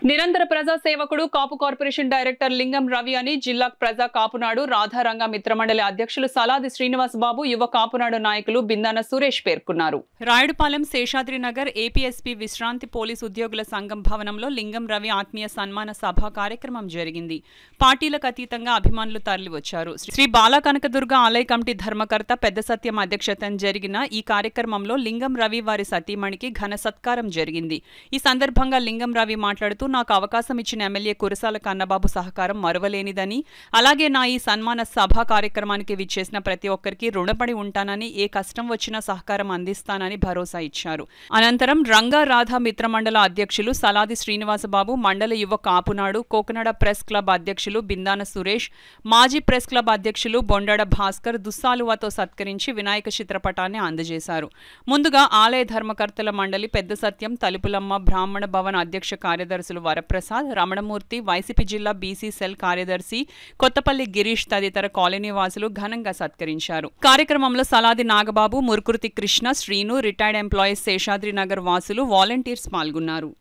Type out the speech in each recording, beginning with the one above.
నిరంతర ప్రజా సేవకుడు కాపు కార్పొరేషన్ డైరెక్టర్ లింగం రవి అని జిల్లా ప్రజా కాపునాడు రాధారంగ మిత్రమండలి అధ్యక్షులు సలాది శ్రీనివాస్ బాబు యువ కాపునాడు నాయకులు బిందాన సురేష్ పేర్కొన్నారు. రాయుడుపాలెం శేషాద్రి నగర్ ఏపీఎస్పీ విశ్రాంతి పోలీసు ఉద్యోగుల సంఘం భవనంలో లింగం రవి ఆత్మీయ సన్మాన సభ కార్యక్రమం జరిగింది. పార్టీలకు అతీతంగా అభిమానులు తరలివచ్చారు. శ్రీ బాలా కనకదుర్గ ఆలయ కమిటీ ధర్మకర్త పెద్ద సత్యం అధ్యక్షతన జరిగిన ఈ కార్యక్రమంలో లింగం రవి వారి సతీమణికి ఘన సత్కారం జరిగింది. ఈ సందర్భంగా లింగం రవి మాట్లాడుతూ నాకు అవకాశం ఇచ్చిన ఎమ్మెల్యే కురసాల కన్నబాబు సహకారం మరువలేనిదని, అలాగే నా ఈ సన్మాన సభ కార్యక్రమానికి విచ్చేసిన ప్రతి ఒక్కరికి రుణపడి ఉంటానని, ఏ కష్టం వచ్చినా సహకారం అందిస్తానని భరోసా ఇచ్చారు. అనంతరం రంగా రాధా మిత్రమండల అధ్యక్షులు సలాది శ్రీనివాసబాబు, మండల యువ కాపునాడు కోకనడ ప్రెస్ క్లబ్ అధ్యక్షులు బిందాన సురేష్, మాజీ ప్రెస్ క్లబ్ అధ్యక్షులు బొండాడ భాస్కర్ దుస్సాలువాతో సత్కరించి వినాయక చిత్రపటాన్ని అందజేశారు. ముందుగా ఆలయ ధర్మకర్తల మండలి పెద్ద సత్యం, తలుపులమ్మ బ్రాహ్మణ భవన్ అధ్యక్ష కార్యదర్శులు వరప్రసాద్, రమణమూర్తి, వైసీపీ జిల్లా బీసీ సెల్ కార్యదర్శి కొత్తపల్లి గిరీష్ తదితర కాలనీ వాసులు ఘనంగా సత్కరించారు. కార్యక్రమంలో సలాది నాగబాబు, మురుకుర్తి కృష్ణ, శ్రీను, రిటైర్డ్ ఎంప్లాయీస్ శేషాద్రి నగర్ వాసులు, వాలంటీర్స్ పాల్గొన్నారు.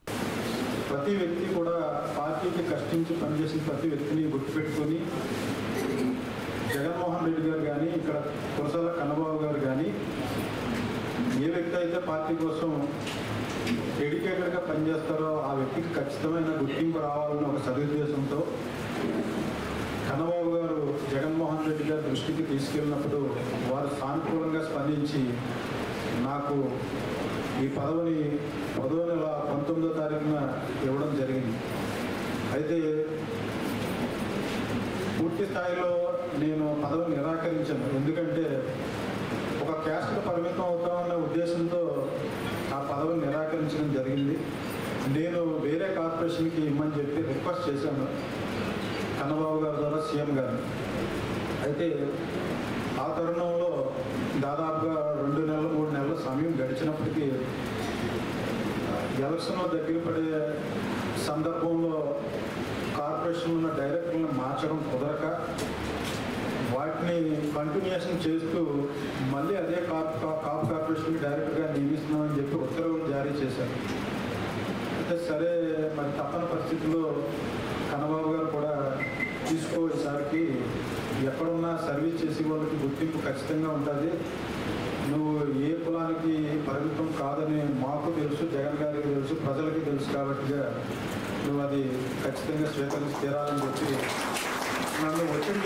ప్రతి వ్యక్తి కూడా పార్టీకి కష్టించి పనిచేసిన ప్రతి వ్యక్తిని గుర్తుపెట్టుకొని జగన్మోహన్ రెడ్డి గారు కానీ, ఇక్కడ కురసాల కన్నబాబు గారు కానీ, ఏ వ్యక్తి అయితే పార్టీ కోసం డెడికేటెడ్గా పనిచేస్తారో ఆ వ్యక్తికి ఖచ్చితమైన గుర్తింపు రావాలని ఒక సదుద్దేశంతో కన్నబాబు గారు జగన్మోహన్ రెడ్డి గారి దృష్టికి తీసుకెళ్ళినప్పుడు వారు సానుకూలంగా స్పందించి నాకు ఈ పదవిని 10వ నెల 19వ తారీఖున ఇవ్వడం జరిగింది. అయితే పూర్తి స్థాయిలో నేను పదవిని నిరాకరించాను. ఎందుకంటే ఒక క్యాస్ట్కి పరిమితం అవుతామన్న ఉద్దేశంతో ఆ పదవిని నిరాకరించడం జరిగింది. నేను వేరే కార్పొరేషన్కి ఇమ్మని చెప్పి రిక్వెస్ట్ చేశాను కన్నబాబు గారి ద్వారా సీఎం గారిని. అయితే ఆ తరుణంలో దాదాపుగా 2 నెలలు 3 నెలల సమయం గడిచినప్పటికీ ఎలక్షన్లో దగ్గర పడే సందర్భంలో కార్పొరేషన్ ఉన్న డైరెక్టర్లను మార్చడం కుదరక వాటిని కంటిన్యూషన్ చేస్తూ మళ్ళీ అదే కాపు కార్పొరేషన్కి డైరెక్టర్గా నియమిస్తున్నామని చెప్పి ఉత్తర్వులు జారీ చేశారు. అయితే సరే, మరి తప్పని పరిస్థితుల్లో కన్నబాబు గారు కూడా ఈసారికి ఎక్కడున్నా సర్వీస్ చేసే వాళ్ళకి గుర్తింపు ఖచ్చితంగా ఉంటుంది, నువ్వు ఏ కులానికి పరిమితం కాదని మాకు తెలుసు, జగన్ గారికి తెలుసు, ప్రజలకి తెలుసు, కాబట్టి నువ్వు అది ఖచ్చితంగా స్వీకరించి తీరాలని చెప్పి నన్ను ఒత్తిడి